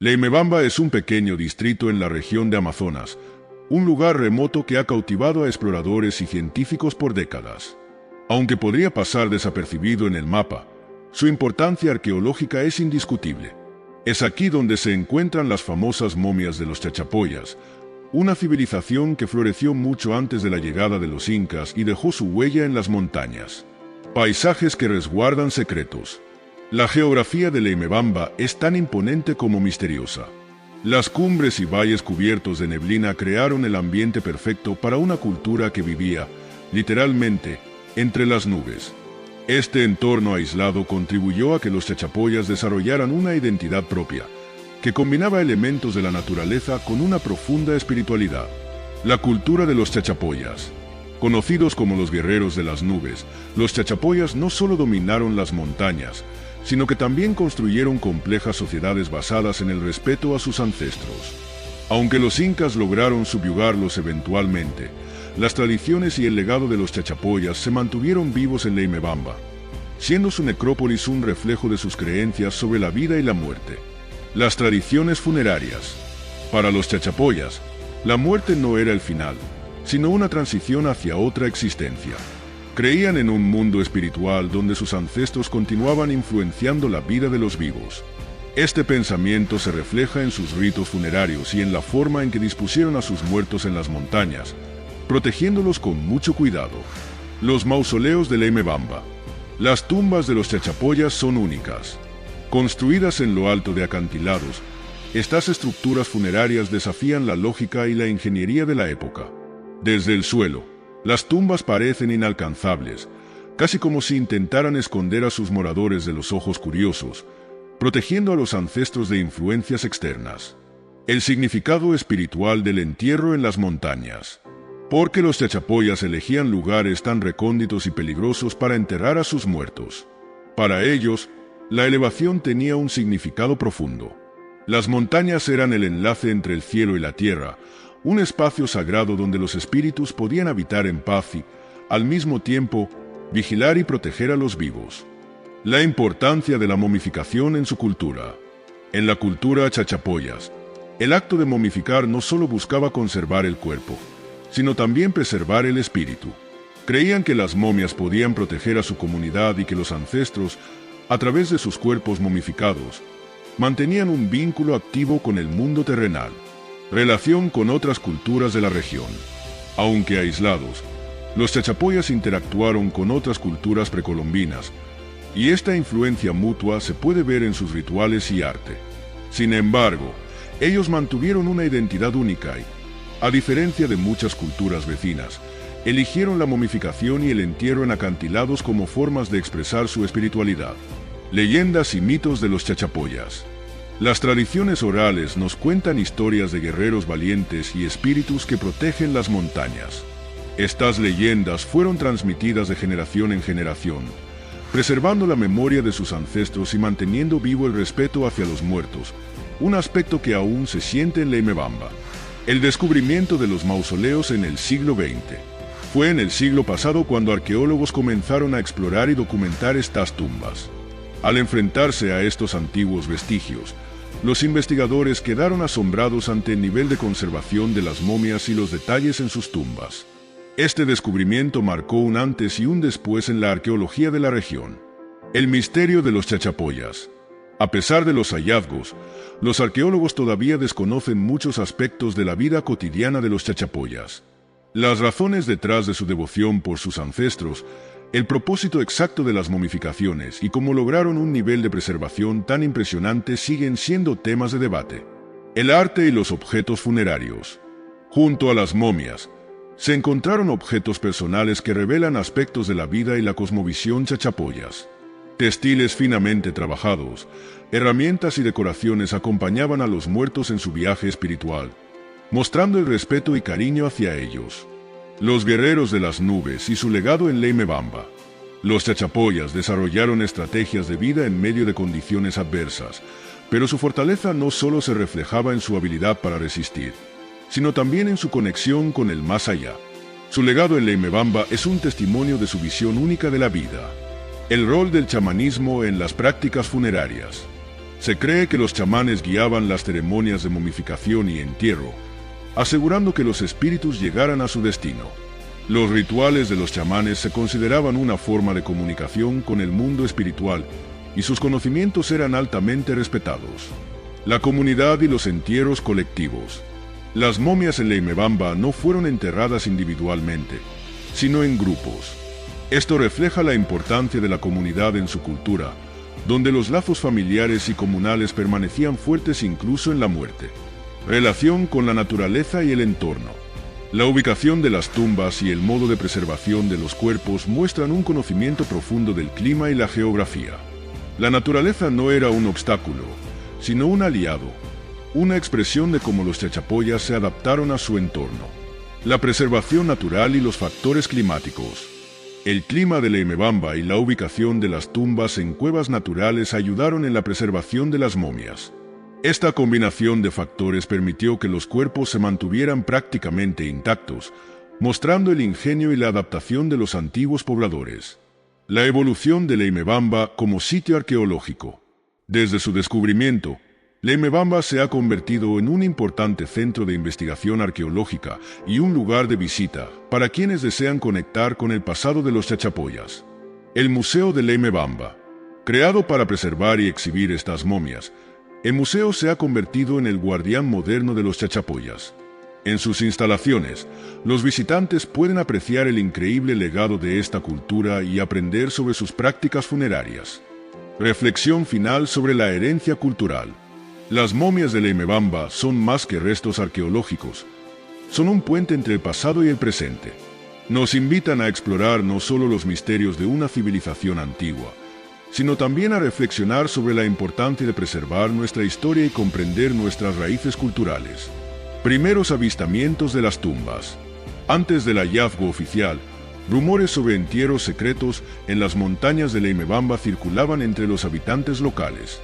Leimebamba es un pequeño distrito en la región de Amazonas, un lugar remoto que ha cautivado a exploradores y científicos por décadas. Aunque podría pasar desapercibido en el mapa, su importancia arqueológica es indiscutible. Es aquí donde se encuentran las famosas momias de los Chachapoyas, una civilización que floreció mucho antes de la llegada de los incas y dejó su huella en las montañas. Paisajes que resguardan secretos. La geografía de Leimebamba es tan imponente como misteriosa. Las cumbres y valles cubiertos de neblina crearon el ambiente perfecto para una cultura que vivía, literalmente, entre las nubes. Este entorno aislado contribuyó a que los Chachapoyas desarrollaran una identidad propia, que combinaba elementos de la naturaleza con una profunda espiritualidad. La cultura de los Chachapoyas. Conocidos como los guerreros de las nubes, los Chachapoyas no solo dominaron las montañas, sino que también construyeron complejas sociedades basadas en el respeto a sus ancestros. Aunque los incas lograron subyugarlos eventualmente, las tradiciones y el legado de los Chachapoyas se mantuvieron vivos en Leimebamba, siendo su necrópolis un reflejo de sus creencias sobre la vida y la muerte. Las tradiciones funerarias. Para los Chachapoyas, la muerte no era el final, sino una transición hacia otra existencia. Creían en un mundo espiritual donde sus ancestros continuaban influenciando la vida de los vivos. Este pensamiento se refleja en sus ritos funerarios y en la forma en que dispusieron a sus muertos en las montañas, protegiéndolos con mucho cuidado. Los mausoleos de Leimebamba. Las tumbas de los Chachapoyas son únicas. Construidas en lo alto de acantilados, estas estructuras funerarias desafían la lógica y la ingeniería de la época. Desde el suelo, las tumbas parecen inalcanzables, casi como si intentaran esconder a sus moradores de los ojos curiosos, protegiendo a los ancestros de influencias externas. El significado espiritual del entierro en las montañas. Porque los Chachapoyas elegían lugares tan recónditos y peligrosos para enterrar a sus muertos. Para ellos, la elevación tenía un significado profundo. Las montañas eran el enlace entre el cielo y la tierra, un espacio sagrado donde los espíritus podían habitar en paz y, al mismo tiempo, vigilar y proteger a los vivos. La importancia de la momificación en su cultura. En la cultura Chachapoyas, el acto de momificar no solo buscaba conservar el cuerpo, sino también preservar el espíritu. Creían que las momias podían proteger a su comunidad y que los ancestros, a través de sus cuerpos momificados, mantenían un vínculo activo con el mundo terrenal. Relación con otras culturas de la región. Aunque aislados, los Chachapoyas interactuaron con otras culturas precolombinas, y esta influencia mutua se puede ver en sus rituales y arte. Sin embargo, ellos mantuvieron una identidad única y, a diferencia de muchas culturas vecinas, eligieron la momificación y el entierro en acantilados como formas de expresar su espiritualidad. Leyendas y mitos de los Chachapoyas. Las tradiciones orales nos cuentan historias de guerreros valientes y espíritus que protegen las montañas. Estas leyendas fueron transmitidas de generación en generación, preservando la memoria de sus ancestros y manteniendo vivo el respeto hacia los muertos, un aspecto que aún se siente en Leimebamba. El descubrimiento de los mausoleos en el siglo XX. Fue en el siglo pasado cuando arqueólogos comenzaron a explorar y documentar estas tumbas. Al enfrentarse a estos antiguos vestigios, los investigadores quedaron asombrados ante el nivel de conservación de las momias y los detalles en sus tumbas. Este descubrimiento marcó un antes y un después en la arqueología de la región. El misterio de los Chachapoyas. A pesar de los hallazgos, los arqueólogos todavía desconocen muchos aspectos de la vida cotidiana de los Chachapoyas. Las razones detrás de su devoción por sus ancestros, el propósito exacto de las momificaciones y cómo lograron un nivel de preservación tan impresionante siguen siendo temas de debate. El arte y los objetos funerarios. Junto a las momias, se encontraron objetos personales que revelan aspectos de la vida y la cosmovisión Chachapoyas. Textiles finamente trabajados, herramientas y decoraciones acompañaban a los muertos en su viaje espiritual, mostrando el respeto y cariño hacia ellos. Los guerreros de las nubes y su legado en Leimebamba. Los Chachapoyas desarrollaron estrategias de vida en medio de condiciones adversas, pero su fortaleza no solo se reflejaba en su habilidad para resistir, sino también en su conexión con el más allá. Su legado en Leimebamba es un testimonio de su visión única de la vida. El rol del chamanismo en las prácticas funerarias. Se cree que los chamanes guiaban las ceremonias de momificación y entierro, asegurando que los espíritus llegaran a su destino. Los rituales de los chamanes se consideraban una forma de comunicación con el mundo espiritual y sus conocimientos eran altamente respetados. La comunidad y los entierros colectivos. Las momias en Leimebamba no fueron enterradas individualmente, sino en grupos. Esto refleja la importancia de la comunidad en su cultura, donde los lazos familiares y comunales permanecían fuertes incluso en la muerte. Relación con la naturaleza y el entorno. La ubicación de las tumbas y el modo de preservación de los cuerpos muestran un conocimiento profundo del clima y la geografía. La naturaleza no era un obstáculo, sino un aliado, una expresión de cómo los chachapoyas se adaptaron a su entorno. La preservación natural y los factores climáticos. El clima de Leimebamba y la ubicación de las tumbas en cuevas naturales ayudaron en la preservación de las momias. Esta combinación de factores permitió que los cuerpos se mantuvieran prácticamente intactos, mostrando el ingenio y la adaptación de los antiguos pobladores. La evolución de Leimebamba como sitio arqueológico. Desde su descubrimiento, Leimebamba se ha convertido en un importante centro de investigación arqueológica y un lugar de visita para quienes desean conectar con el pasado de los chachapoyas. El Museo de Leimebamba. Creado para preservar y exhibir estas momias, el museo se ha convertido en el guardián moderno de los chachapoyas. En sus instalaciones, los visitantes pueden apreciar el increíble legado de esta cultura y aprender sobre sus prácticas funerarias. Reflexión final sobre la herencia cultural. Las momias de Leimebamba son más que restos arqueológicos. Son un puente entre el pasado y el presente. Nos invitan a explorar no solo los misterios de una civilización antigua, sino también a reflexionar sobre la importancia de preservar nuestra historia y comprender nuestras raíces culturales. Primeros avistamientos de las tumbas. Antes del hallazgo oficial, rumores sobre entierros secretos en las montañas de Leimebamba circulaban entre los habitantes locales.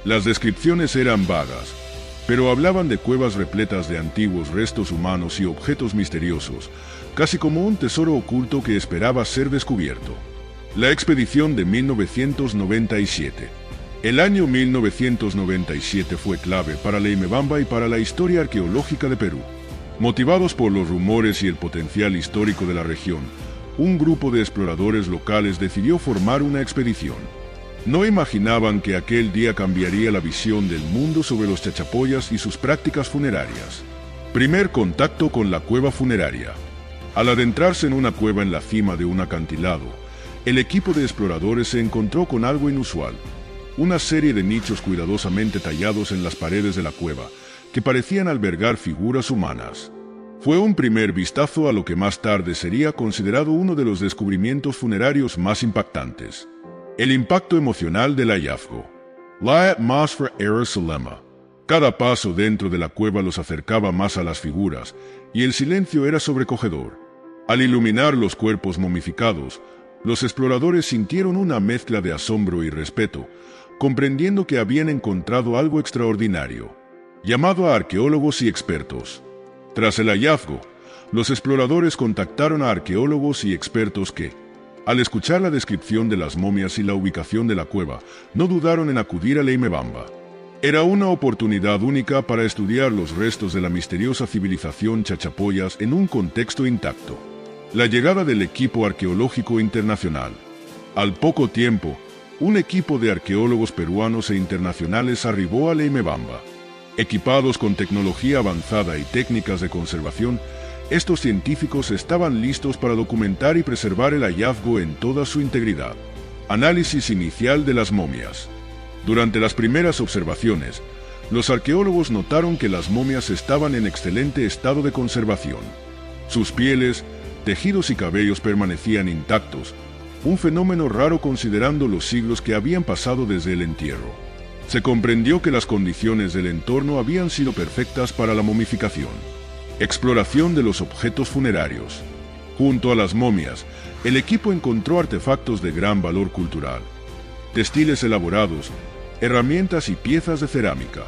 Las descripciones eran vagas, pero hablaban de cuevas repletas de antiguos restos humanos y objetos misteriosos, casi como un tesoro oculto que esperaba ser descubierto. La expedición de 1997. El año 1997 fue clave para Leimebamba y para la historia arqueológica de Perú. Motivados por los rumores y el potencial histórico de la región, un grupo de exploradores locales decidió formar una expedición. No imaginaban que aquel día cambiaría la visión del mundo sobre los chachapoyas y sus prácticas funerarias. Primer contacto con la cueva funeraria. Al adentrarse en una cueva en la cima de un acantilado, el equipo de exploradores se encontró con algo inusual. Una serie de nichos cuidadosamente tallados en las paredes de la cueva, que parecían albergar figuras humanas. Fue un primer vistazo a lo que más tarde sería considerado uno de los descubrimientos funerarios más impactantes. El impacto emocional del hallazgo. La atmósfera era solemne. Cada paso dentro de la cueva los acercaba más a las figuras, y el silencio era sobrecogedor. Al iluminar los cuerpos momificados, los exploradores sintieron una mezcla de asombro y respeto, comprendiendo que habían encontrado algo extraordinario. Llamado a arqueólogos y expertos. Tras el hallazgo, los exploradores contactaron a arqueólogos y expertos que, al escuchar la descripción de las momias y la ubicación de la cueva, no dudaron en acudir a Leimebamba. Era una oportunidad única para estudiar los restos de la misteriosa civilización chachapoyas en un contexto intacto. La llegada del equipo arqueológico internacional. Al poco tiempo, un equipo de arqueólogos peruanos e internacionales arribó a Leimebamba. Equipados con tecnología avanzada y técnicas de conservación, estos científicos estaban listos para documentar y preservar el hallazgo en toda su integridad. Análisis inicial de las momias. Durante las primeras observaciones, los arqueólogos notaron que las momias estaban en excelente estado de conservación. Sus pieles, tejidos y cabellos permanecían intactos, un fenómeno raro considerando los siglos que habían pasado desde el entierro. Se comprendió que las condiciones del entorno habían sido perfectas para la momificación. Exploración de los objetos funerarios. Junto a las momias, el equipo encontró artefactos de gran valor cultural. Textiles elaborados, herramientas y piezas de cerámica.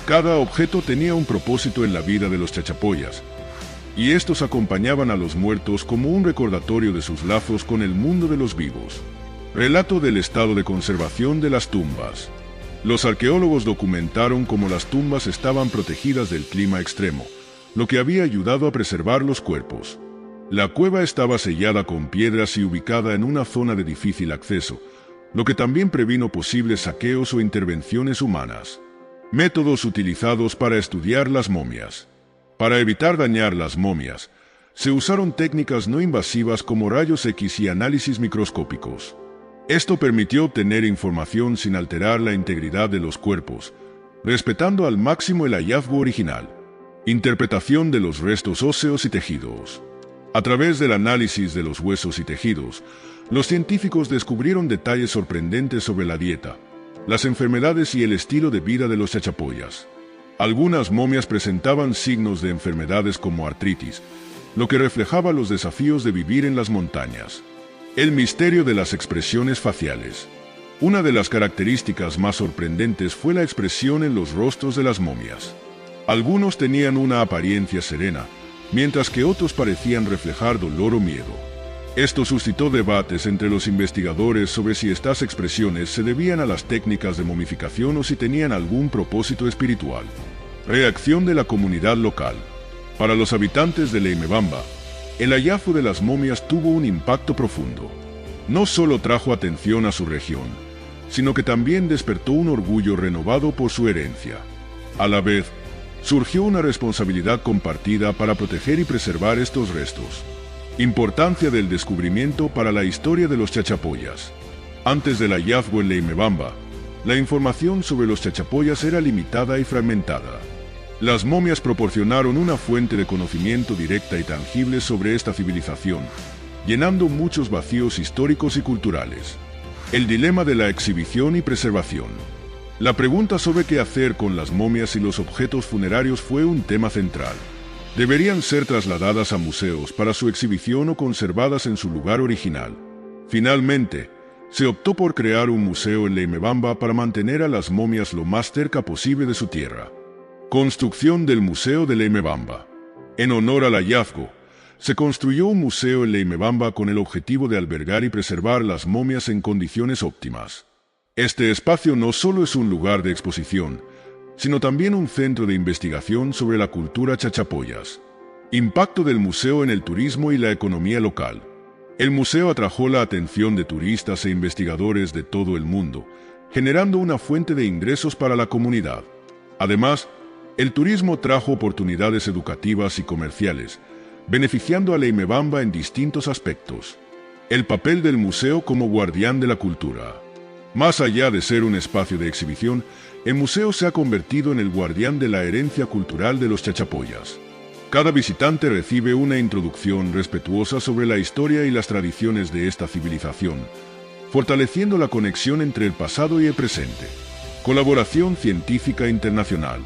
Cada objeto tenía un propósito en la vida de los chachapoyas, y estos acompañaban a los muertos como un recordatorio de sus lazos con el mundo de los vivos. Relato del estado de conservación de las tumbas. Los arqueólogos documentaron cómo las tumbas estaban protegidas del clima extremo, lo que había ayudado a preservar los cuerpos. La cueva estaba sellada con piedras y ubicada en una zona de difícil acceso, lo que también previno posibles saqueos o intervenciones humanas. Métodos utilizados para estudiar las momias. Para evitar dañar las momias, se usaron técnicas no invasivas como rayos X y análisis microscópicos. Esto permitió obtener información sin alterar la integridad de los cuerpos, respetando al máximo el hallazgo original. Interpretación de los restos óseos y tejidos. A través del análisis de los huesos y tejidos, los científicos descubrieron detalles sorprendentes sobre la dieta, las enfermedades y el estilo de vida de los chachapoyas. Algunas momias presentaban signos de enfermedades como artritis, lo que reflejaba los desafíos de vivir en las montañas. El misterio de las expresiones faciales. Una de las características más sorprendentes fue la expresión en los rostros de las momias. Algunos tenían una apariencia serena, mientras que otros parecían reflejar dolor o miedo. Esto suscitó debates entre los investigadores sobre si estas expresiones se debían a las técnicas de momificación o si tenían algún propósito espiritual. Reacción de la comunidad local. Para los habitantes de Leimebamba, el hallazgo de las momias tuvo un impacto profundo. No solo trajo atención a su región, sino que también despertó un orgullo renovado por su herencia. A la vez, surgió una responsabilidad compartida para proteger y preservar estos restos. Importancia del descubrimiento para la historia de los chachapoyas. Antes del hallazgo en Leimebamba, la información sobre los chachapoyas era limitada y fragmentada. Las momias proporcionaron una fuente de conocimiento directa y tangible sobre esta civilización, llenando muchos vacíos históricos y culturales. El dilema de la exhibición y preservación. La pregunta sobre qué hacer con las momias y los objetos funerarios fue un tema central. ¿Deberían ser trasladadas a museos para su exhibición o conservadas en su lugar original? Finalmente, se optó por crear un museo en Leimebamba para mantener a las momias lo más cerca posible de su tierra. Construcción del Museo de Leimebamba. En honor al hallazgo, se construyó un museo en Leimebamba con el objetivo de albergar y preservar las momias en condiciones óptimas. Este espacio no solo es un lugar de exposición, sino también un centro de investigación sobre la cultura chachapoyas. Impacto del museo en el turismo y la economía local. El museo atrajo la atención de turistas e investigadores de todo el mundo, generando una fuente de ingresos para la comunidad. Además, el turismo trajo oportunidades educativas y comerciales, beneficiando a Leimebamba en distintos aspectos. El papel del museo como guardián de la cultura. Más allá de ser un espacio de exhibición, el museo se ha convertido en el guardián de la herencia cultural de los chachapoyas. Cada visitante recibe una introducción respetuosa sobre la historia y las tradiciones de esta civilización, fortaleciendo la conexión entre el pasado y el presente. Colaboración científica internacional.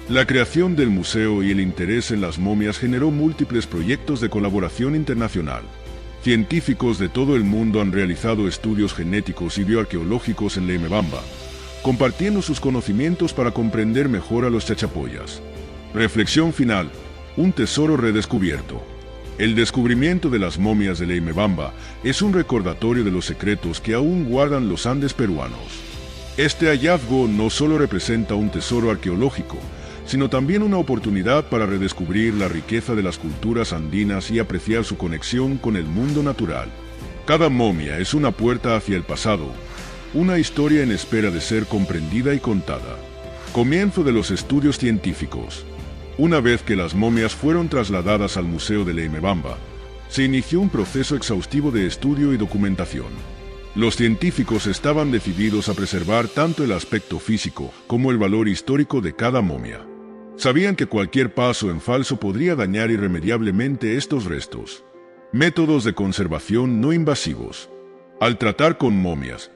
La creación del museo y el interés en las momias generó múltiples proyectos de colaboración internacional. Científicos de todo el mundo han realizado estudios genéticos y bioarqueológicos en Leimebamba, compartiendo sus conocimientos para comprender mejor a los chachapoyas. Reflexión final. Un tesoro redescubierto. El descubrimiento de las momias de Leimebamba es un recordatorio de los secretos que aún guardan los Andes peruanos. Este hallazgo no solo representa un tesoro arqueológico, sino también una oportunidad para redescubrir la riqueza de las culturas andinas y apreciar su conexión con el mundo natural. Cada momia es una puerta hacia el pasado, una historia en espera de ser comprendida y contada. Comienzo de los estudios científicos. Una vez que las momias fueron trasladadas al Museo de Leimebamba, se inició un proceso exhaustivo de estudio y documentación. Los científicos estaban decididos a preservar tanto el aspecto físico como el valor histórico de cada momia. Sabían que cualquier paso en falso podría dañar irremediablemente estos restos. Métodos de conservación no invasivos. Al tratar con momias,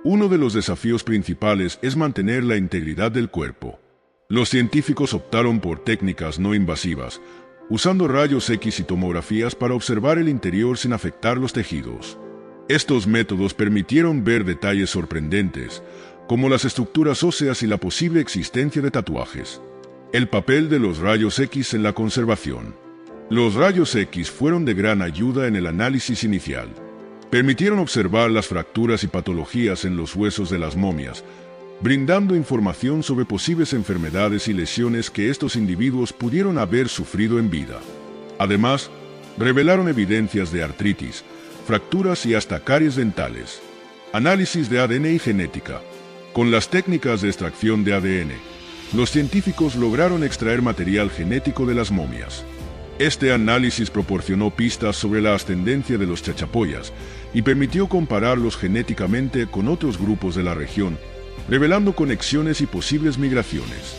uno de los desafíos principales es mantener la integridad del cuerpo. Los científicos optaron por técnicas no invasivas, usando rayos X y tomografías para observar el interior sin afectar los tejidos. Estos métodos permitieron ver detalles sorprendentes, como las estructuras óseas y la posible existencia de tatuajes. El papel de los rayos X en la conservación. Los rayos X fueron de gran ayuda en el análisis inicial. Permitieron observar las fracturas y patologías en los huesos de las momias, brindando información sobre posibles enfermedades y lesiones que estos individuos pudieron haber sufrido en vida. Además, revelaron evidencias de artritis, fracturas y hasta caries dentales. Análisis de ADN y genética. Con las técnicas de extracción de ADN, los científicos lograron extraer material genético de las momias. Este análisis proporcionó pistas sobre la ascendencia de los chachapoyas y permitió compararlos genéticamente con otros grupos de la región, revelando conexiones y posibles migraciones.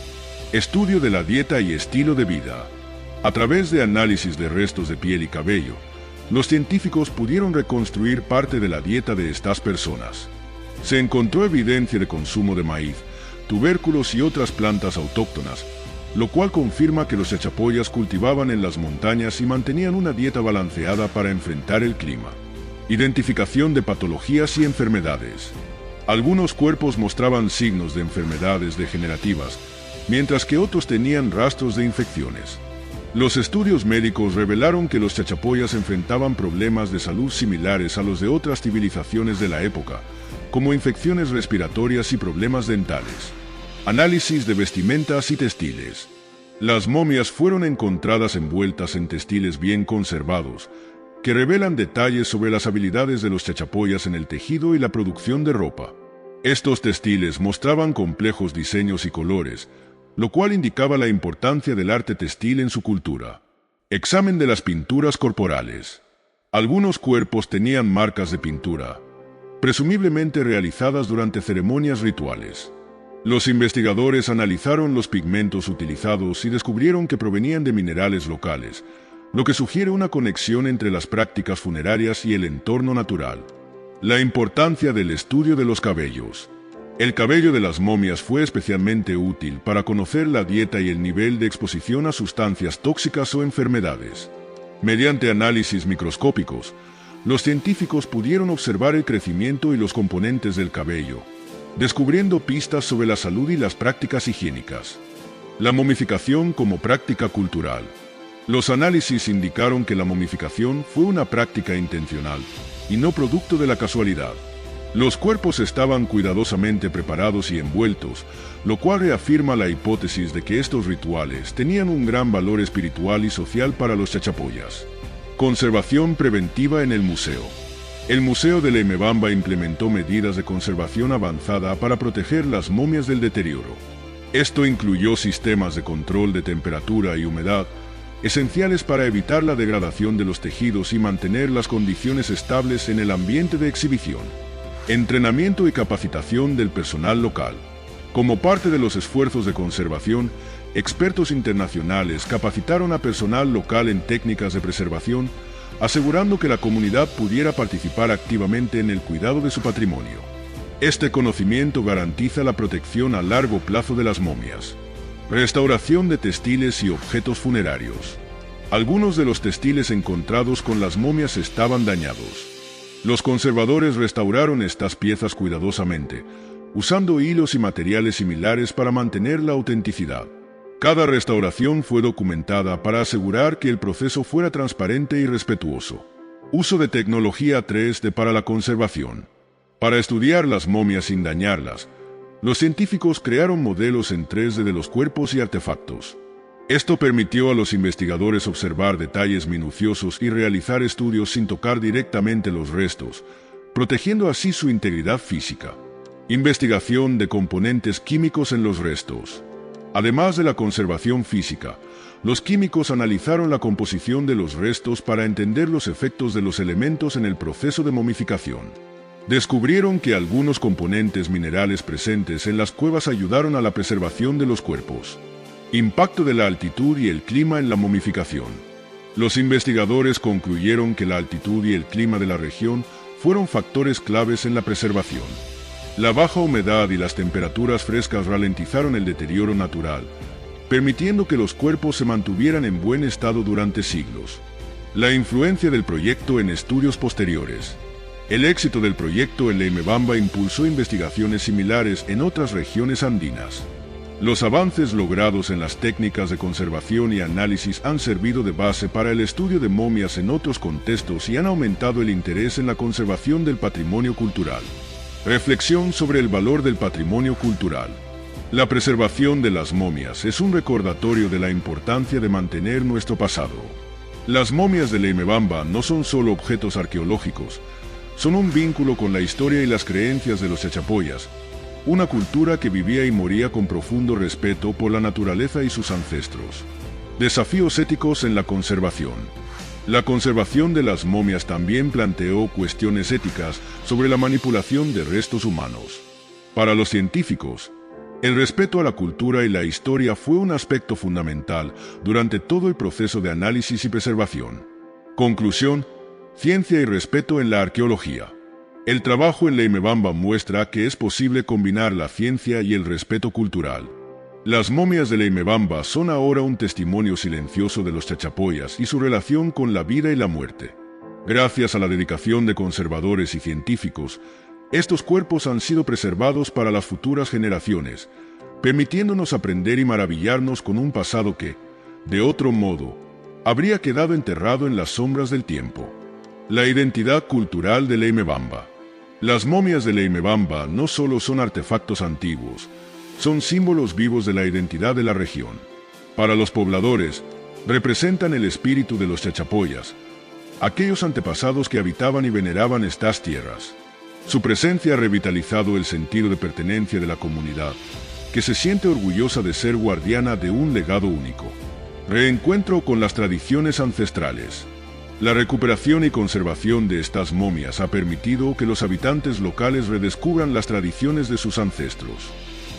Estudio de la dieta y estilo de vida. A través de análisis de restos de piel y cabello, los científicos pudieron reconstruir parte de la dieta de estas personas. Se encontró evidencia de consumo de maíz, tubérculos y otras plantas autóctonas, lo cual confirma que los chachapoyas cultivaban en las montañas y mantenían una dieta balanceada para enfrentar el clima. Identificación de patologías y enfermedades. Algunos cuerpos mostraban signos de enfermedades degenerativas, mientras que otros tenían rastros de infecciones. Los estudios médicos revelaron que los chachapoyas enfrentaban problemas de salud similares a los de otras civilizaciones de la época, como infecciones respiratorias y problemas dentales. Análisis de vestimentas y textiles. Las momias fueron encontradas envueltas en textiles bien conservados, que revelan detalles sobre las habilidades de los chachapoyas en el tejido y la producción de ropa. Estos textiles mostraban complejos diseños y colores, lo cual indicaba la importancia del arte textil en su cultura. Examen de las pinturas corporales. Algunos cuerpos tenían marcas de pintura, presumiblemente realizadas durante ceremonias rituales. Los investigadores analizaron los pigmentos utilizados y descubrieron que provenían de minerales locales, lo que sugiere una conexión entre las prácticas funerarias y el entorno natural. La importancia del estudio de los cabellos. El cabello de las momias fue especialmente útil para conocer la dieta y el nivel de exposición a sustancias tóxicas o enfermedades. Mediante análisis microscópicos, los científicos pudieron observar el crecimiento y los componentes del cabello, descubriendo pistas sobre la salud y las prácticas higiénicas. La momificación como práctica cultural. Los análisis indicaron que la momificación fue una práctica intencional y no producto de la casualidad. Los cuerpos estaban cuidadosamente preparados y envueltos, lo cual reafirma la hipótesis de que estos rituales tenían un gran valor espiritual y social para los chachapoyas. Conservación preventiva en el museo. El Museo de Leimebamba implementó medidas de conservación avanzada para proteger las momias del deterioro. Esto incluyó sistemas de control de temperatura y humedad, esenciales para evitar la degradación de los tejidos y mantener las condiciones estables en el ambiente de exhibición. Entrenamiento y capacitación del personal local. Como parte de los esfuerzos de conservación, expertos internacionales capacitaron a personal local en técnicas de preservación, asegurando que la comunidad pudiera participar activamente en el cuidado de su patrimonio. Este conocimiento garantiza la protección a largo plazo de las momias. Restauración de textiles y objetos funerarios. Algunos de los textiles encontrados con las momias estaban dañados. Los conservadores restauraron estas piezas cuidadosamente, usando hilos y materiales similares para mantener la autenticidad. Cada restauración fue documentada para asegurar que el proceso fuera transparente y respetuoso. Uso de tecnología 3D para la conservación. Para estudiar las momias sin dañarlas, los científicos crearon modelos en 3D de los cuerpos y artefactos. Esto permitió a los investigadores observar detalles minuciosos y realizar estudios sin tocar directamente los restos, protegiendo así su integridad física. Investigación de componentes químicos en los restos. Además de la conservación física, los químicos analizaron la composición de los restos para entender los efectos de los elementos en el proceso de momificación. Descubrieron que algunos componentes minerales presentes en las cuevas ayudaron a la preservación de los cuerpos. Impacto de la altitud y el clima en la momificación. Los investigadores concluyeron que la altitud y el clima de la región fueron factores claves en la preservación. La baja humedad y las temperaturas frescas ralentizaron el deterioro natural, permitiendo que los cuerpos se mantuvieran en buen estado durante siglos. La influencia del proyecto en estudios posteriores. El éxito del proyecto en Leimebamba impulsó investigaciones similares en otras regiones andinas. Los avances logrados en las técnicas de conservación y análisis han servido de base para el estudio de momias en otros contextos y han aumentado el interés en la conservación del patrimonio cultural. Reflexión sobre el valor del patrimonio cultural. La preservación de las momias es un recordatorio de la importancia de mantener nuestro pasado. Las momias de Leimebamba no son solo objetos arqueológicos, son un vínculo con la historia y las creencias de los chachapoyas, una cultura que vivía y moría con profundo respeto por la naturaleza y sus ancestros. Desafíos éticos en la conservación. La conservación de las momias también planteó cuestiones éticas sobre la manipulación de restos humanos. Para los científicos, el respeto a la cultura y la historia fue un aspecto fundamental durante todo el proceso de análisis y preservación. Conclusión: ciencia y respeto en la arqueología. El trabajo en Leimebamba muestra que es posible combinar la ciencia y el respeto cultural. Las momias de Leimebamba son ahora un testimonio silencioso de los chachapoyas y su relación con la vida y la muerte. Gracias a la dedicación de conservadores y científicos, estos cuerpos han sido preservados para las futuras generaciones, permitiéndonos aprender y maravillarnos con un pasado que, de otro modo, habría quedado enterrado en las sombras del tiempo. La identidad cultural de Leimebamba. Las momias de Leimebamba no solo son artefactos antiguos, son símbolos vivos de la identidad de la región. Para los pobladores, representan el espíritu de los chachapoyas, aquellos antepasados que habitaban y veneraban estas tierras. Su presencia ha revitalizado el sentido de pertenencia de la comunidad, que se siente orgullosa de ser guardiana de un legado único. Reencuentro con las tradiciones ancestrales. La recuperación y conservación de estas momias ha permitido que los habitantes locales redescubran las tradiciones de sus ancestros.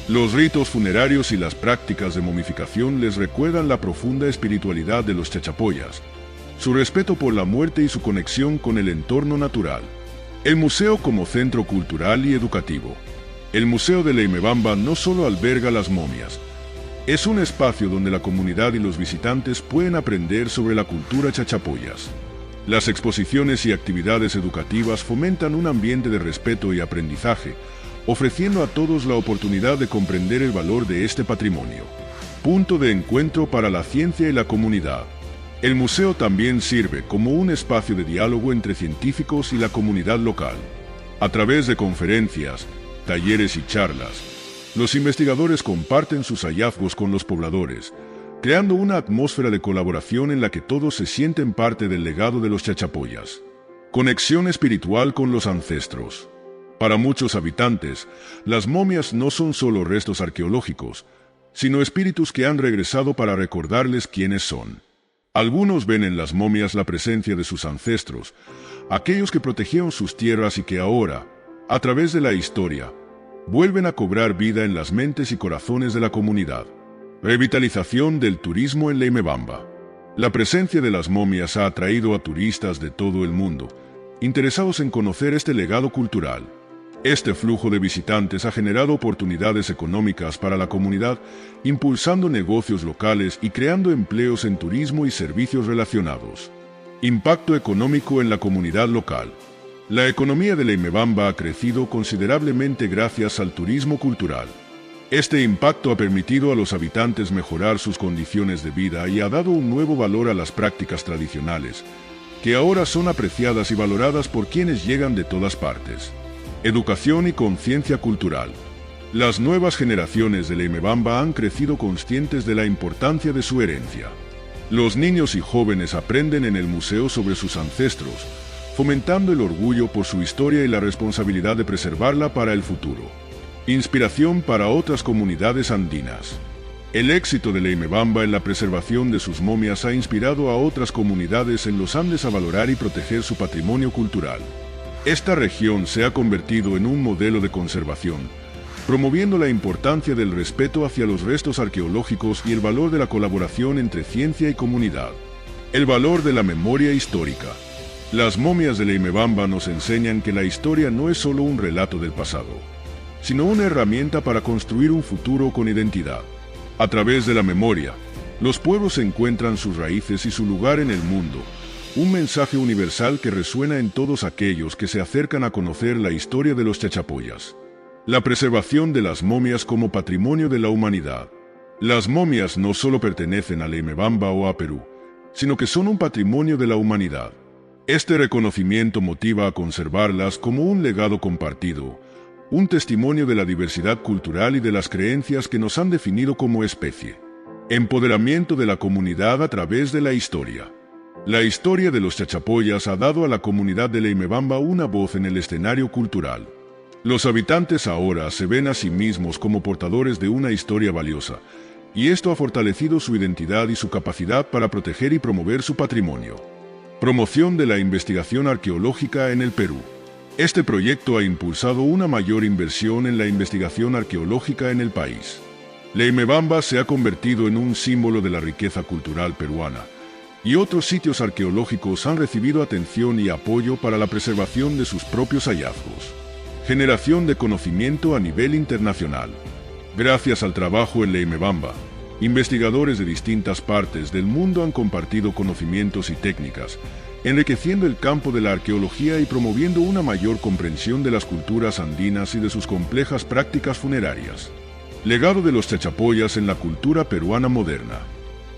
Los ritos funerarios y las prácticas de momificación les recuerdan la profunda espiritualidad de los chachapoyas, su respeto por la muerte y su conexión con el entorno natural. El museo como centro cultural y educativo. El Museo de Leimebamba no solo alberga las momias, es un espacio donde la comunidad y los visitantes pueden aprender sobre la cultura chachapoyas. Las exposiciones y actividades educativas fomentan un ambiente de respeto y aprendizaje, ofreciendo a todos la oportunidad de comprender el valor de este patrimonio. Punto de encuentro para la ciencia y la comunidad. El museo también sirve como un espacio de diálogo entre científicos y la comunidad local. A través de conferencias, talleres y charlas, los investigadores comparten sus hallazgos con los pobladores, creando una atmósfera de colaboración en la que todos se sienten parte del legado de los chachapoyas. Conexión espiritual con los ancestros. Para muchos habitantes, las momias no son solo restos arqueológicos, sino espíritus que han regresado para recordarles quiénes son. Algunos ven en las momias la presencia de sus ancestros, aquellos que protegieron sus tierras y que ahora, a través de la historia, vuelven a cobrar vida en las mentes y corazones de la comunidad. Revitalización del turismo en Leimebamba. La presencia de las momias ha atraído a turistas de todo el mundo, interesados en conocer este legado cultural. Este flujo de visitantes ha generado oportunidades económicas para la comunidad, impulsando negocios locales y creando empleos en turismo y servicios relacionados. Impacto económico en la comunidad local. La economía de Leimebamba ha crecido considerablemente gracias al turismo cultural. Este impacto ha permitido a los habitantes mejorar sus condiciones de vida y ha dado un nuevo valor a las prácticas tradicionales, que ahora son apreciadas y valoradas por quienes llegan de todas partes. Educación y conciencia cultural. Las nuevas generaciones de Leimebamba han crecido conscientes de la importancia de su herencia. Los niños y jóvenes aprenden en el museo sobre sus ancestros, fomentando el orgullo por su historia y la responsabilidad de preservarla para el futuro. Inspiración para otras comunidades andinas. El éxito de Leimebamba en la preservación de sus momias ha inspirado a otras comunidades en los Andes a valorar y proteger su patrimonio cultural. Esta región se ha convertido en un modelo de conservación, promoviendo la importancia del respeto hacia los restos arqueológicos y el valor de la colaboración entre ciencia y comunidad. El valor de la memoria histórica. Las momias de Leimebamba nos enseñan que la historia no es solo un relato del pasado, sino una herramienta para construir un futuro con identidad. A través de la memoria, los pueblos encuentran sus raíces y su lugar en el mundo, un mensaje universal que resuena en todos aquellos que se acercan a conocer la historia de los chachapoyas. La preservación de las momias como patrimonio de la humanidad. Las momias no solo pertenecen a Leimebamba o a Perú, sino que son un patrimonio de la humanidad. Este reconocimiento motiva a conservarlas como un legado compartido, un testimonio de la diversidad cultural y de las creencias que nos han definido como especie. Empoderamiento de la comunidad a través de la historia. La historia de los Chachapoyas ha dado a la comunidad de Leimebamba una voz en el escenario cultural. Los habitantes ahora se ven a sí mismos como portadores de una historia valiosa, y esto ha fortalecido su identidad y su capacidad para proteger y promover su patrimonio. Promoción de la investigación arqueológica en el Perú. Este proyecto ha impulsado una mayor inversión en la investigación arqueológica en el país. Leimebamba se ha convertido en un símbolo de la riqueza cultural peruana, y otros sitios arqueológicos han recibido atención y apoyo para la preservación de sus propios hallazgos. Generación de conocimiento a nivel internacional. Gracias al trabajo en Leimebamba, investigadores de distintas partes del mundo han compartido conocimientos y técnicas, enriqueciendo el campo de la arqueología y promoviendo una mayor comprensión de las culturas andinas y de sus complejas prácticas funerarias. Legado de los Chachapoyas en la cultura peruana moderna.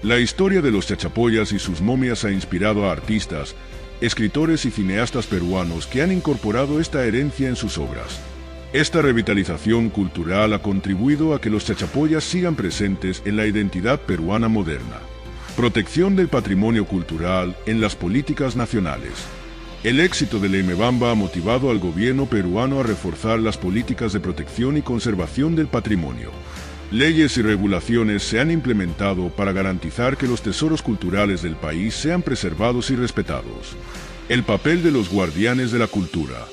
La historia de los Chachapoyas y sus momias ha inspirado a artistas, escritores y cineastas peruanos que han incorporado esta herencia en sus obras. Esta revitalización cultural ha contribuido a que los Chachapoyas sigan presentes en la identidad peruana moderna. Protección del patrimonio cultural en las políticas nacionales. El éxito de Leimebamba ha motivado al gobierno peruano a reforzar las políticas de protección y conservación del patrimonio. Leyes y regulaciones se han implementado para garantizar que los tesoros culturales del país sean preservados y respetados. El papel de los guardianes de la cultura.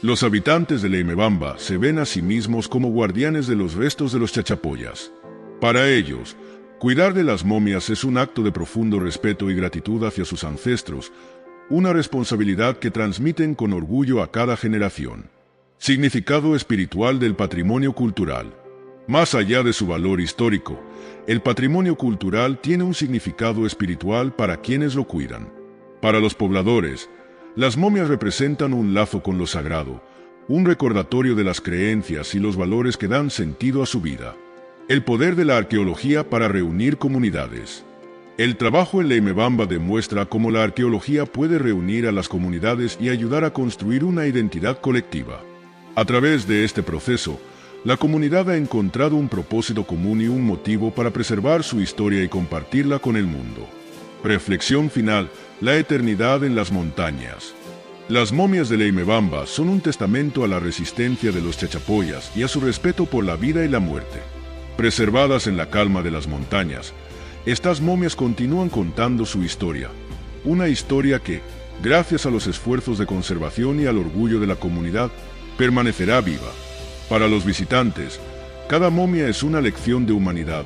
Los habitantes de Leimebamba se ven a sí mismos como guardianes de los restos de los Chachapoyas. Para ellos, cuidar de las momias es un acto de profundo respeto y gratitud hacia sus ancestros, una responsabilidad que transmiten con orgullo a cada generación. Significado espiritual del patrimonio cultural. Más allá de su valor histórico, el patrimonio cultural tiene un significado espiritual para quienes lo cuidan. Para los pobladores, las momias representan un lazo con lo sagrado, un recordatorio de las creencias y los valores que dan sentido a su vida. El poder de la arqueología para reunir comunidades. El trabajo en Leimebamba demuestra cómo la arqueología puede reunir a las comunidades y ayudar a construir una identidad colectiva. A través de este proceso, la comunidad ha encontrado un propósito común y un motivo para preservar su historia y compartirla con el mundo. Reflexión final: la eternidad en las montañas. Las momias de Leimebamba son un testamento a la resistencia de los Chachapoyas y a su respeto por la vida y la muerte. Preservadas en la calma de las montañas, estas momias continúan contando su historia. Una historia que, gracias a los esfuerzos de conservación y al orgullo de la comunidad, permanecerá viva. Para los visitantes, cada momia es una lección de humanidad,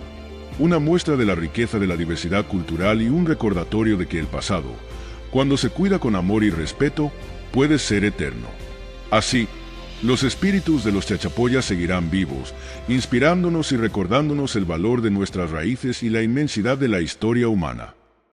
una muestra de la riqueza de la diversidad cultural y un recordatorio de que el pasado, cuando se cuida con amor y respeto, puede ser eterno. Así, los espíritus de los Chachapoyas seguirán vivos, inspirándonos y recordándonos el valor de nuestras raíces y la inmensidad de la historia humana.